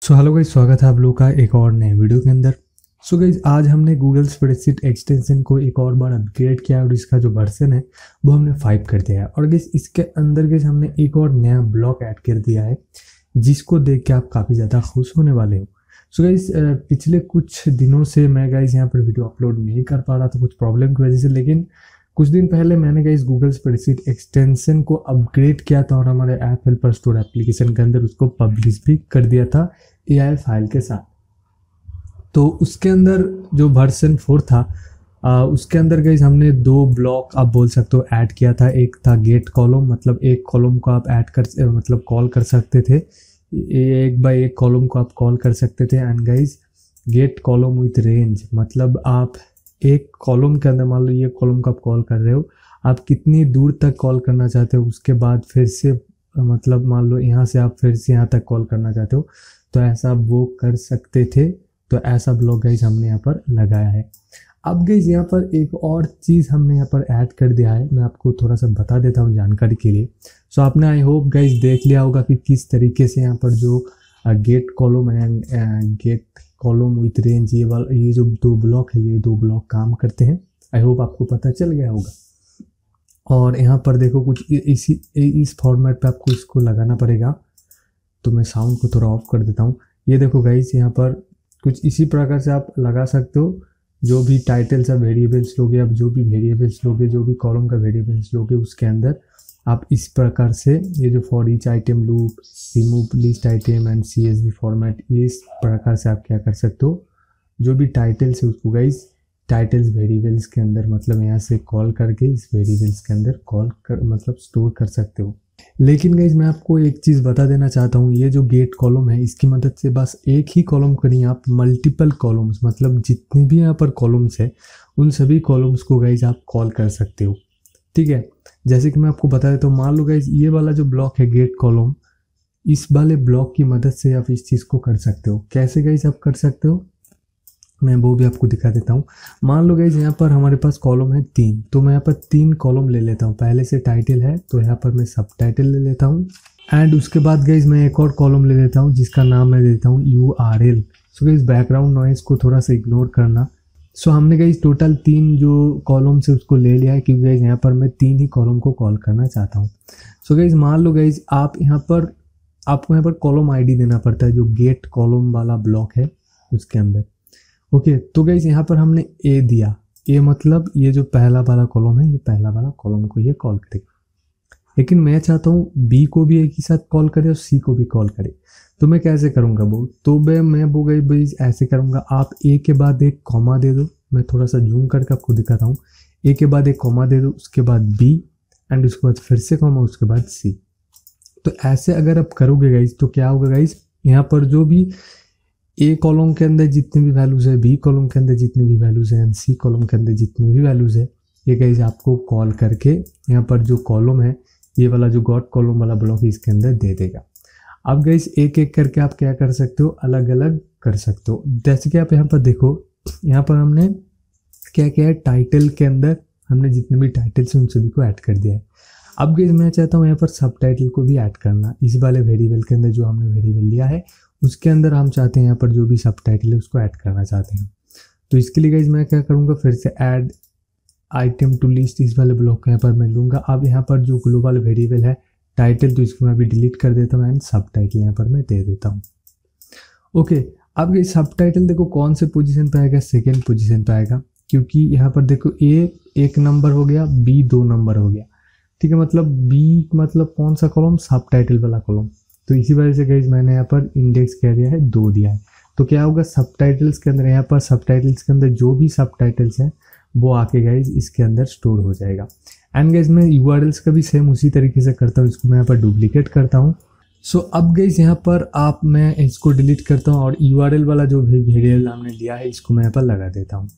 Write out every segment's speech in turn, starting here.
So hello guys, स्वागत है आप लोगों का एक और नए वीडियो के अंदर। सो गाइस, आज हमने गूगल स्प्रेडशीट एक्सटेंशन को एक और बार अपग्रेड किया और इसका जो वर्जन है वो हमने 5 कर दिया है। और गाइस इसके अंदर गाइस हमने एक और नया ब्लॉक ऐड कर दिया है जिसको देख के आप काफ़ी ज़्यादा खुश होने वाले हो। सो गाइस, पिछले कुछ दिनों से मैं गाइस यहाँ पर वीडियो अपलोड नहीं कर पा रहा था कुछ प्रॉब्लम की वजह से, लेकिन कुछ दिन पहले मैंने गाइस गूगल स्प्रेडशीट एक्सटेंशन को अपग्रेड किया था और हमारे ऐप हेल्पर स्टोर एप्लीकेशन के अंदर उसको पब्लिश भी कर दिया था AI फाइल के साथ। तो उसके अंदर जो वर्जन 4 था उसके अंदर गाइस हमने 2 ब्लॉक आप बोल सकते हो ऐड किया था। एक था गेट कॉलम, मतलब एक कॉलम को आप ऐड कर मतलब कॉल कर सकते थे, एक बाय एक कॉलम को आप कॉल कर सकते थे। And guys get column with range, मतलब आप एक कॉलम के अंदर मान लो ये कॉलम को आप कॉल कर रहे हो, आप कितनी दूर तक कॉल करना चाहते हो उसके बाद फिर से मतलब मान लो यहाँ से आप फिर से यहाँ तक कॉल करना चाहते हो तो ऐसा वो कर सकते थे। तो ऐसा ब्लॉक गाइस हमने यहाँ पर लगाया है। अब गाइस यहाँ पर एक और चीज़ हमने यहाँ पर ऐड कर दिया है, मैं आपको थोड़ा सा बता देता हूँ जानकारी के लिए। सो आपने आई होप गाइस देख लिया होगा कि किस तरीके से यहाँ पर जो get column and get column with range ये जो 2 ब्लॉक है, ये 2 ब्लॉक काम करते हैं। आई होप आपको पता चल गया होगा। और यहाँ पर देखो कुछ इस फॉर्मेट पे आपको इसको लगाना पड़ेगा। तो मैं साउंड को थोड़ा ऑफ कर देता हूँ। ये देखो गाइस, यहाँ पर कुछ इसी प्रकार से आप लगा सकते हो। जो भी टाइटल्स आप वेरिएबल्स लोगे, आप जो भी वेरिएबल्स लोगे, जो भी कॉलम का वेरिएबल्स लोगे उसके अंदर आप इस प्रकार से ये जो for each item loop, remove list item and CSV format, इस प्रकार से आप क्या कर सकते हो, जो भी टाइटल्स है उसको गाइस टाइटल्स वेरिएबल्स के अंदर मतलब यहाँ से कॉल करके इस वेरिएबल्स के अंदर कॉल कर मतलब स्टोर कर सकते हो। लेकिन गाइज मैं आपको एक चीज़ बता देना चाहता हूँ, ये जो गेट कॉलम है इसकी मदद से बस एक ही कॉलम को नहीं, आप मल्टीपल कॉलम्स मतलब जितने भी यहाँ पर कॉलम्स है उन सभी कॉलम्स को गाइज आप कॉल कर सकते हो। ठीक है, जैसे कि मैं आपको बता देता हूँ, मान लो गाइज ये वाला जो ब्लॉक है गेट कॉलम, इस वाले ब्लॉक की मदद से आप इस चीज़ को कर सकते हो। कैसे गाइज आप कर सकते हो मैं वो भी आपको दिखा देता हूँ। मान लो गाइज यहाँ पर हमारे पास कॉलम है 3, तो मैं यहाँ पर 3 कॉलम ले लेता हूँ। पहले से टाइटल है तो यहाँ पर मैं सब टाइटल ले लेता हूँ एंड उसके बाद गाइज मैं एक और कॉलम ले लेता हूँ जिसका नाम मैं देता हूँ URL। So guys background noise को थोड़ा सा इग्नोर करना। सो हमने गाइज टोटल 3 जो कॉलम से उसको ले लिया है क्योंकि गाइज यहाँ पर मैं 3 ही कॉलम को कॉल करना चाहता हूँ। सो गाइज मान लो गाइज आप यहाँ पर आपको यहाँ पर कॉलम ID देना पड़ता है जो गेट कॉलम वाला ब्लॉक है उसके अंदर। ओके, तो गाइस यहाँ पर हमने A दिया। A मतलब ये जो पहला वाला कॉलम है, ये पहला वाला कॉलम को ये कॉल करेगा। लेकिन मैं चाहता हूँ B को भी एक ही साथ कॉल करे और C को भी कॉल करे। तो मैं कैसे करूँगा वो, तो मैं वो गाइस ऐसे करूँगा, आप A के बाद एक कॉमा दे दो। मैं थोड़ा सा जूम करके आपको दिखाता हूँ। A के बाद एक कॉमा दे दो, उसके बाद B एंड उसके बाद फिर से कॉमा, उसके बाद C। तो ऐसे अगर आप करोगे गाइस तो क्या होगा गाइस, यहाँ पर जो भी A कॉलम के अंदर जितनी भी वैल्यूज़ है, B कॉलम के अंदर जितनी भी वैल्यूज़ है एंड C कॉलम के अंदर जितनी भी वैल्यूज़ है, ये गाइस आपको कॉल करके यहाँ पर जो कॉलम है ये वाला जो गॉट कॉलम वाला ब्लॉक इसके अंदर दे देगा। अब गाइस एक एक करके आप क्या कर सकते हो, अलग अलग कर सकते हो। जैसे कि आप यहाँ पर देखो, यहाँ पर हमने क्या किया है, टाइटल के अंदर हमने जितने भी टाइटल्स हैं उन सभी को ऐड कर दिया है। अब गाइस मैं चाहता हूँ यहाँ पर सब टाइटल को भी ऐड करना। इस वाले वेरिएबल के अंदर जो हमने वेरिएबल लिया है उसके अंदर हम चाहते हैं यहाँ पर जो भी सब टाइटल है उसको ऐड करना चाहते हैं। तो इसके लिए गाइज मैं क्या करूँगा, फिर से ऐड आइटम टू लिस्ट इस वाले ब्लॉक को यहाँ पर मैं लूँगा। अब यहाँ पर जो ग्लोबल वेरिएबल है टाइटल, तो इसको मैं अभी डिलीट कर देता हूँ एंड सब टाइटल यहाँ पर मैं दे देता हूँ। ओके, अब ये सब टाइटल देखो कौन से पोजीशन पे आएगा, सेकेंड पोजीशन पे आएगा, क्योंकि यहाँ पर देखो A 1 नंबर हो गया, B 2 नंबर हो गया। ठीक है, मतलब B मतलब कौन सा कॉलम, सब टाइटल वाला कॉलम। तो इसी वजह से गाइज मैंने यहाँ पर इंडेक्स क्या दिया है, 2 दिया है। तो क्या होगा, सब टाइटल्स के अंदर यहाँ पर सब टाइटल्स के अंदर जो भी सब टाइटल्स हैं वो आके गाइज इसके अंदर स्टोर हो जाएगा। एंड गाइज मैं URLs का भी सेम उसी तरीके से करता हूँ। इसको मैं यहाँ पर डुप्लीकेट करता हूँ। सो अब गाइज यहाँ पर मैं इसको डिलीट करता हूँ और URL वाला जो भी वेरिएबल हमने लिया है इसको मैं यहाँ पर लगा देता हूँ।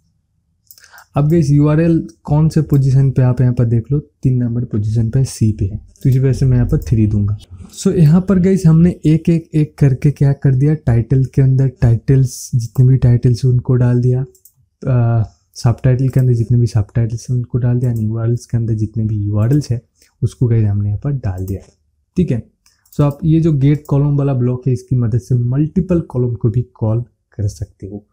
अब गाइस URL कौन से पोजीशन पे आप यहाँ पर देख लो, 3 नंबर पोजीशन पे C पे है, तो इसी वजह से मैं यहाँ पर 3 दूंगा। सो यहाँ पर गाइस हमने एक एक एक करके क्या कर दिया, टाइटल के अंदर टाइटल्स जितने भी टाइटल्स उनको डाल दिया, सब टाइटल के अंदर जितने भी सब टाइटल्स हैं उनको डाल दिया, URLs के अंदर जितने भी URLs है उसको गाइस हमने यहाँ पर डाल दिया है। ठीक है, सो आप ये जो गेट कॉलम वाला ब्लॉक है इसकी मदद से मल्टीपल कॉलम को भी कॉल कर सकते हो।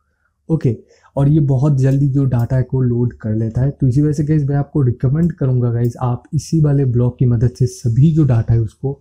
ओके, और ये बहुत जल्दी जो डाटा है को लोड कर लेता है। तो इसी वजह से गाइस मैं आपको रिकमेंड करूंगा गाइस आप इसी वाले ब्लॉक की मदद से सभी जो डाटा है उसको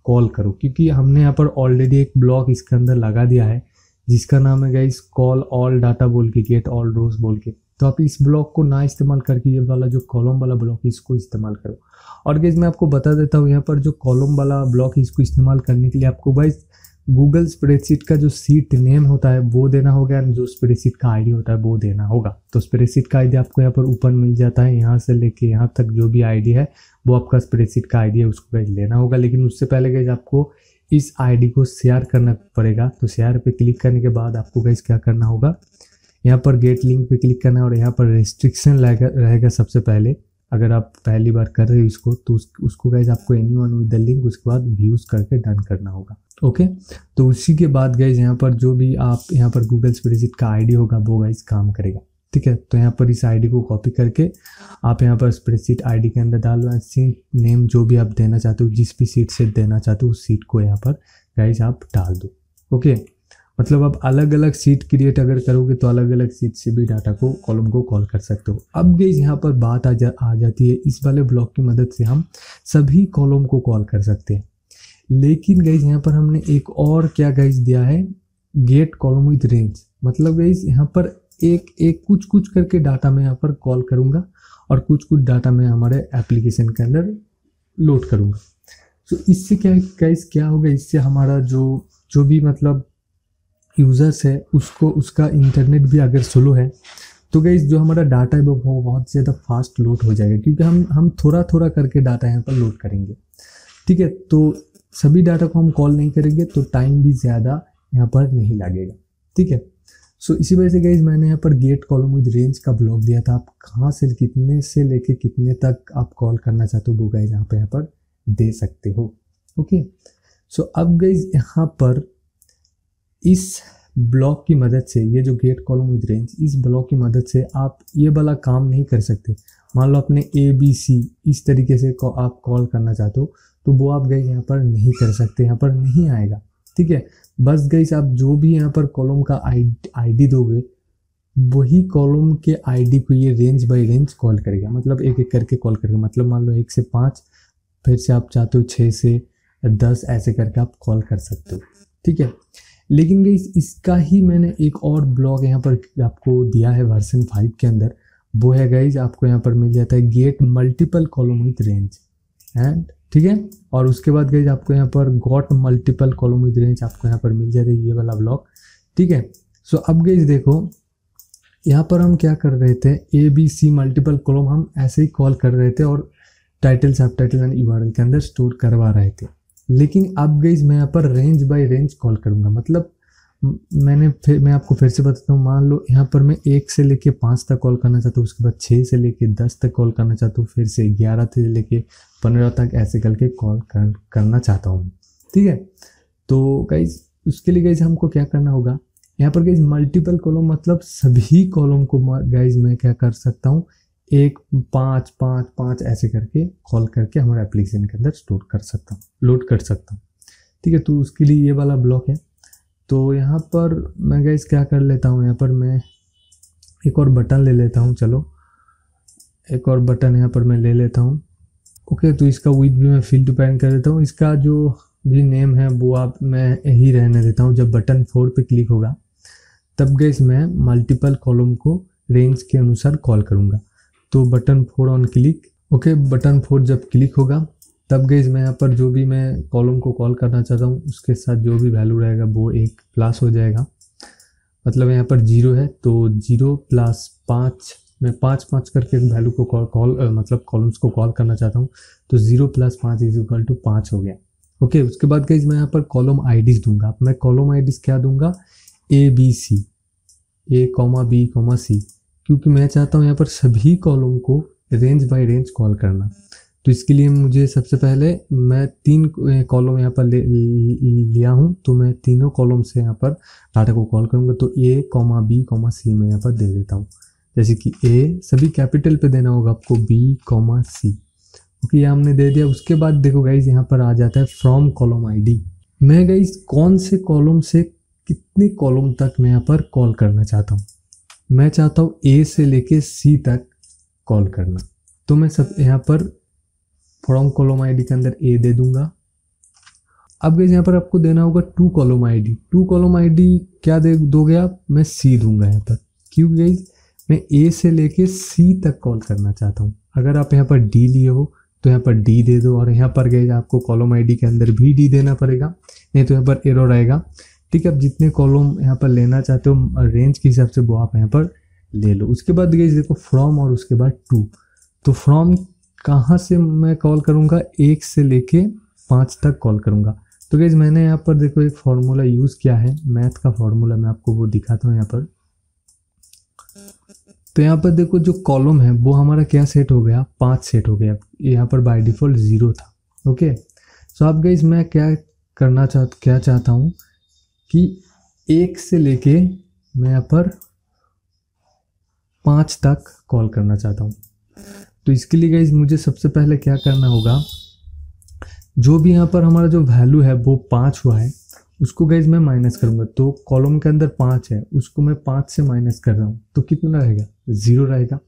कॉल करो, क्योंकि हमने यहाँ पर ऑलरेडी एक ब्लॉक इसके अंदर लगा दिया है जिसका नाम है गाइस कॉल ऑल डाटा बोल के, गेट ऑल रोज बोल के। तो आप इस ब्लॉक को ना इस्तेमाल करके ये वाला जो कॉलम वाला ब्लॉक है इसको इस्तेमाल करो। और गाइस मैं आपको बता देता हूँ यहाँ पर जो कॉलम वाला ब्लॉक है इसको इस्तेमाल करने के लिए आपको गाइस गूगल स्प्रेडशीट का जो सीट नेम होता है वो देना होगा, जो स्प्रेडशीट का आईडी होता है वो देना होगा। तो स्प्रेडशीट का आईडी आपको यहाँ पर ऊपर मिल जाता है, यहाँ से लेके यहाँ तक जो भी आईडी है वो आपका स्प्रेडशीट का आईडी है, उसको गाइस लेना होगा। लेकिन उससे पहले गाइस आपको इस आईडी को शेयर करना पड़ेगा। तो शेयर पे क्लिक करने के बाद आपको गाइस क्या करना होगा, यहाँ पर गेट लिंक पे क्लिक करना है और यहाँ पर रेस्ट्रिक्शन रहेगा सबसे पहले। अगर आप पहली बार कर रहे हो इसको तो उसको गाइस आपको एनीवन विद द लिंक उसके बाद व्यूज करके डन करना होगा। ओके, तो उसी के बाद गाइस यहाँ पर जो भी आप यहाँ पर गूगल स्प्रेडशीट का आईडी होगा वो गाइस काम करेगा। ठीक है, तो यहाँ पर इस आईडी को कॉपी करके आप यहाँ पर स्प्रेडशीट आईडी के अंदर डालो, सीट नेम जो भी आप देना चाहते हो, जिस भी सीट से देना चाहते हो उस सीट को यहाँ पर गाइस आप डाल दो। ओके, मतलब आप अलग अलग सीट क्रिएट अगर करोगे तो अलग अलग सीट से भी डाटा को कॉलम को कॉल कर सकते हो। अब गाइस यहाँ पर बात आ जाती है इस वाले ब्लॉक की मदद से हम सभी कॉलम को कॉल कर सकते हैं। लेकिन गाइस यहाँ पर हमने एक और क्या गाइस दिया है, गेट कॉलम विद रेंज। मतलब गाइस यहाँ पर एक कुछ करके डाटा मैं यहाँ पर कॉल करूँगा और कुछ डाटा मैं हमारे एप्लीकेशन के अंदर लोड करूँगा। तो इससे क्या होगा, इससे हमारा जो भी मतलब यूज़र्स है उसका इंटरनेट भी अगर स्लो है तो गाइस जो हमारा डाटा है वो बहुत ज़्यादा फास्ट लोड हो जाएगा, क्योंकि हम थोड़ा करके डाटा यहाँ पर लोड करेंगे। ठीक है, तो सभी डाटा को हम कॉल नहीं करेंगे तो टाइम भी ज़्यादा यहाँ पर नहीं लगेगा। ठीक है, सो इसी वजह से गाइस मैंने यहाँ पर गेट कॉलम विद रेंज का ब्लॉक दिया था। आप कहाँ से कितने से लेके कितने तक आप कॉल करना चाहते हो वो गाइस यहाँ पर दे सकते हो। ओके, सो अब गाइस यहाँ पर इस ब्लॉक की मदद से, ये जो गेट कॉलम विद रेंज, इस ब्लॉक की मदद से आप ये वाला काम नहीं कर सकते। मान लो अपने ABC इस तरीके से आप कॉल करना चाहते हो तो वो आप गाइस यहाँ पर नहीं कर सकते, यहाँ पर नहीं आएगा। ठीक है, बस गाइस आप जो भी यहाँ पर कॉलम का आईडी दोगे वही कॉलम के आईडी को ये रेंज बाय रेंज कॉल करेगा, मतलब एक करके कॉल करेगा। मतलब मान लो 1 से 5, फिर से आप चाहते हो 6 से 10, ऐसे करके आप कॉल कर सकते हो। ठीक है, लेकिन गाइस इसका ही मैंने एक और ब्लॉक यहाँ पर आपको दिया है वर्जन 5 के अंदर, वो है गाइस आपको यहाँ पर मिल जाता है get multiple column with range and. ठीक है, और उसके बाद गाइस आपको यहाँ पर got multiple column with range आपको यहाँ पर मिल जाता है ये वाला ब्लॉक। ठीक है, सो अब गाइस देखो यहाँ पर हम क्या कर रहे थे, ABC मल्टीपल कॉलम हम ऐसे ही कॉल कर रहे थे और टाइटल सब टाइटल एंड URL के अंदर स्टोर करवा रहे थे। लेकिन अब गाइस मैं यहाँ पर रेंज बाय रेंज कॉल करूँगा। मतलब मैं आपको फिर से बताता हूँ, मान लो यहाँ पर मैं 1 से लेके 5 तक कॉल करना चाहता हूँ, उसके बाद 6 से लेके 10 तक कॉल करना चाहता हूँ, फिर से 11 से लेके 15 तक ऐसे करके कॉल करना चाहता हूँ। ठीक है, तो गाइस उसके लिए गाइस हमको क्या करना होगा, यहाँ पर गाइस मल्टीपल कॉलम मतलब सभी कॉलम को गाइस मैं क्या कर सकता हूँ, 1 5 5 5 ऐसे करके कॉल करके हमारे एप्लीकेशन के अंदर स्टोर कर सकता हूँ, लोड कर सकता हूँ। ठीक है, तो उसके लिए ये वाला ब्लॉक है। तो यहाँ पर मैं गाइस क्या कर लेता हूँ, यहाँ पर मैं एक और बटन ले लेता हूँ। चलो एक और बटन यहाँ पर मैं ले लेता हूँ। ओके, तो इसका विड्थ भी मैं फिल टू पैन कर देता हूँ। इसका जो भी नेम है वो मैं ही रहने देता हूँ। जब बटन 4 पे क्लिक होगा तब गाइस मैं मल्टीपल कॉलम को रेंज के अनुसार कॉल करूँगा। तो button 4 on click. Okay, button 4 जब क्लिक होगा तब गाइस मैं यहाँ पर जो भी मैं कॉलम को कॉल करना चाहता हूँ उसके साथ जो भी वैल्यू रहेगा वो 1 प्लस हो जाएगा। मतलब यहाँ पर 0 है तो 0 + 5, मैं 5 5 करके वैल्यू को मतलब कॉलम्स को कॉल करना चाहता हूँ। तो 0 + 5 = 5 हो गया। ओके, उसके बाद गाइस मैं यहाँ पर कॉलम आईडीज दूंगा। मैं कॉलम आईडीज क्या दूंगा, ABC A, B, C, क्योंकि मैं चाहता हूँ यहाँ पर सभी कॉलम को रेंज बाय रेंज कॉल करना। तो इसके लिए मुझे सबसे पहले मैं 3 कॉलम यहाँ पर लिया हूँ, तो मैं तीनों कॉलम से यहाँ पर डाटा को कॉल करूँगा। तो A, B, C मैं यहाँ पर दे देता हूँ। जैसे कि A सभी कैपिटल पे देना होगा आपको, B, C। ओके, ये हमने दे दिया। उसके बाद देखो गाइज यहाँ पर आ जाता है फ्रॉम कॉलम आईडी। मैं गाइज कौन से कॉलम से कितने कॉलम तक मैं यहाँ पर कॉल करना चाहता हूँ। मैं चाहता हूँ ए से लेके सी तक कॉल करना, तो मैं सब यहाँ पर फ्रॉम कॉलम आईडी के अंदर ए दे दूंगा। अब गाइज यहाँ पर आपको देना होगा to column ID. To column ID क्या दे दोगे आप, मैं सी दूंगा यहाँ पर, क्योंकि गाइज मैं ए से लेके सी तक कॉल करना चाहता हूँ। अगर आप यहाँ पर डी लिए हो तो यहाँ पर डी दे दो, और यहाँ पर गाइज आपको कॉलम आईडी के अंदर भी डी देना पड़ेगा, नहीं तो यहाँ पर एरर आएगा। ठीक है, अब जितने कॉलम यहाँ पर लेना चाहते हो रेंज के हिसाब से वो आप यहाँ पर ले लो। उसके बाद गाइज देखो फ्रॉम और उसके बाद टू। तो फ्रॉम कहाँ से मैं कॉल करूँगा, 1 से लेके 5 तक कॉल करूँगा। तो गाइज मैंने यहाँ पर देखो एक फार्मूला यूज़ किया है, मैथ का फार्मूला, मैं आपको वो दिखाता हूँ यहाँ पर। तो यहाँ पर देखो जो कॉलम है वो हमारा क्या सेट हो गया, 5 सेट हो गया। यहाँ पर बाय डिफ़ॉल्ट 0 था। ओके, सो अब गाइज मैं क्या चाहता हूँ कि 1 से लेके मैं यहाँ पर 5 तक कॉल करना चाहता हूँ। तो इसके लिए गाइज मुझे सबसे पहले क्या करना होगा, जो भी यहाँ पर हमारा जो वैल्यू है वो 5 हुआ है, उसको गाइज मैं माइनस करूँगा। तो कॉलम के अंदर 5 है, उसको मैं 5 से माइनस कर रहा हूँ, तो कितना रहेगा, 0 रहेगा।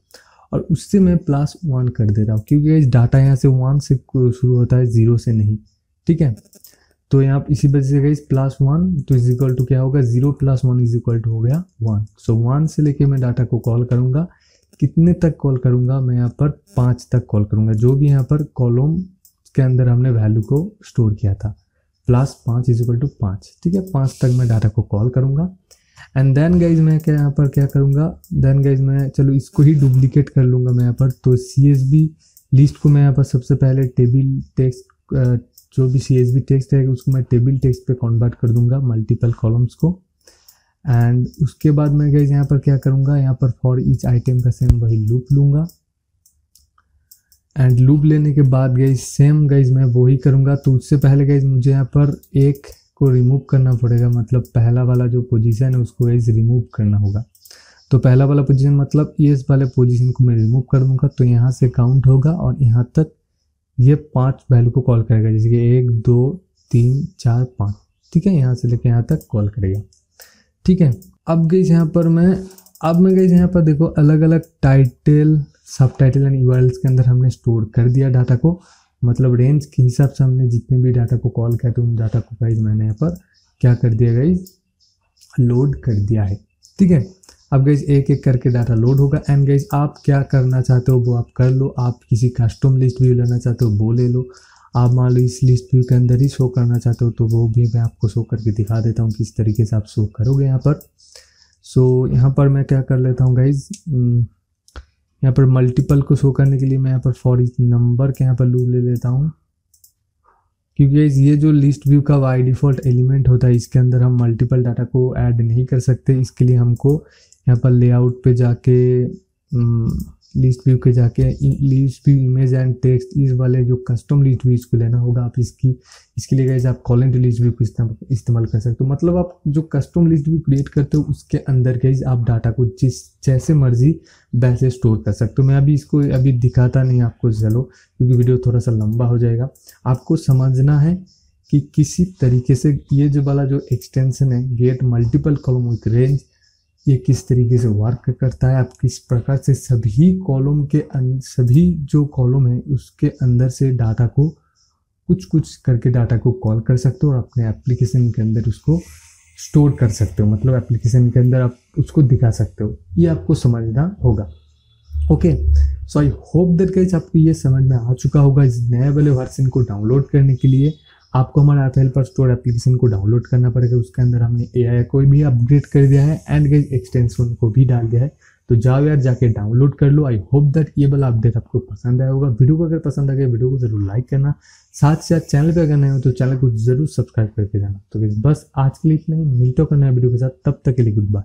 और उससे मैं +1 कर दे रहा हूँ, क्योंकि गाइज डाटा यहाँ से 1 से शुरू होता है, 0 से नहीं। ठीक है, तो यहाँ इसी वजह से गाइज +1 तो इज इक्वल टू क्या होगा, 0 + 1 इज इक्वल टू हो गया 1। सो 1 से लेके मैं डाटा को कॉल करूँगा। कितने तक कॉल करूँगा, मैं यहाँ पर 5 तक कॉल करूँगा, जो भी यहाँ पर कॉलम के अंदर हमने वैल्यू को स्टोर किया था, +5 इज इक्वल टू 5। ठीक है, 5 तक मैं डाटा को कॉल करूँगा। एंड देन गाइज मैं यहाँ पर क्या करूँगा, देन गाइज मैं चलो इसको ही डुप्लीकेट कर लूँगा मैं यहाँ पर। तो CSV लिस्ट को मैं यहाँ पर सबसे पहले टेबल टेक्स्ट, जो भी CSV टेक्स्ट है उसको मैं टेबल टेक्स्ट पे कन्वर्ट कर दूंगा, मल्टीपल कॉलम्स को। एंड उसके बाद मैं गाइज यहाँ पर क्या करूँगा, यहाँ पर फॉर ईच आइटम का सेम वही लूप लूँगा। एंड लूप लेने के बाद गाइज सेम गाइज मैं वही करूँगा। तो उससे पहले गाइज मुझे यहाँ पर एक को रिमूव करना पड़ेगा, मतलब पहला वाला जो पोजीशन है उसको गाइज रिमूव करना होगा। तो पहला वाला पोजीशन मतलब इस वाले पोजीशन को मैं रिमूव कर दूँगा, तो यहाँ से काउंट होगा और यहाँ तक ये 5 वैल्यू को कॉल करेगा, जैसे कि 1 2 3 4 5। ठीक है, यहाँ से लेके यहाँ तक कॉल करेगा। ठीक है, अब गाइज यहाँ पर मैं गाइज यहाँ पर देखो अलग अलग टाइटल, सब टाइटल एंड यूआरएल्स के अंदर हमने स्टोर कर दिया डाटा को, मतलब रेंज के हिसाब से हमने जितने भी डाटा को कॉल किया तो उन डाटा को गाइज मैंने यहाँ पर क्या कर दिया गाइज, लोड कर दिया है। ठीक है, अब गाइज एक एक करके डाटा लोड होगा। एंड गाइज आप क्या करना चाहते हो वो आप कर लो। आप किसी कस्टम लिस्ट व्यू लेना चाहते हो वो ले लो। आप मान लो इस लिस्ट व्यू के अंदर ही शो करना चाहते हो तो वो भी मैं आपको शो करके दिखा देता हूँ किस तरीके से आप शो करोगे यहाँ पर। सो यहाँ पर मैं क्या कर लेता हूँ गाइज, यहाँ पर मल्टीपल को शो करने के लिए मैं यहाँ पर फॉर ईच नंबर के यहाँ पर लूप ले लेता हूँ, क्योंकि ये जो लिस्ट व्यू का बाय डिफ़ॉल्ट एलिमेंट होता है इसके अंदर हम मल्टीपल डाटा को ऐड नहीं कर सकते। इसके लिए हमको यहाँ पर लेआउट पे जाके लिस्ट व्यू के जाके list view image and text इस वाले जो कस्टम लिस्ट व्यू इसको लेना होगा। आप इसके लिए गाइस आप कॉलन टू लिस्ट व्यू को इस्तेमाल कर सकते हो। मतलब आप जो कस्टम लिस्ट व्यू क्रिएट करते हो उसके अंदर गाइस आप डाटा को जैसे मर्जी वैसे स्टोर कर सकते हो। मैं इसको दिखाता नहीं आपको, चलो क्योंकि वीडियो थोड़ा सा लंबा हो जाएगा। आपको समझना है कि किसी तरीके से ये जो वाला जो एक्सटेंशन है get multiple column with range, ये किस तरीके से वर्क करता है। आप किस प्रकार से सभी कॉलम के सभी जो कॉलम है उसके अंदर से डाटा को कुछ करके डाटा को कॉल कर सकते हो और अपने एप्लीकेशन के अंदर उसको स्टोर कर सकते हो। मतलब एप्लीकेशन के अंदर आप उसको दिखा सकते हो। ये आपको समझना होगा। Okay, so I hope that guys आपको ये समझ में आ चुका होगा। इस नए वाले वर्जन को डाउनलोड करने के लिए आपको हमारा एप हेल्पर स्टोर एप्लीकेशन को डाउनलोड करना पड़ेगा। उसके अंदर हमने AI को भी अपग्रेड कर दिया है एंड गाइस एक्सटेंशन को भी डाल दिया है। तो जाओ यार जाके डाउनलोड कर लो। आई होप दैट ये वाला अपडेट आपको पसंद आया होगा। वीडियो को अगर पसंद आ गया वीडियो को जरूर लाइक करना, साथ ही साथ चैनल पे अगर नए हो तो चैनल को जरूर सब्सक्राइब करके जाना। तो बस आज के लिए इतना ही, मिलते हैं नए वीडियो के साथ, तब तक के लिए गुड बाय।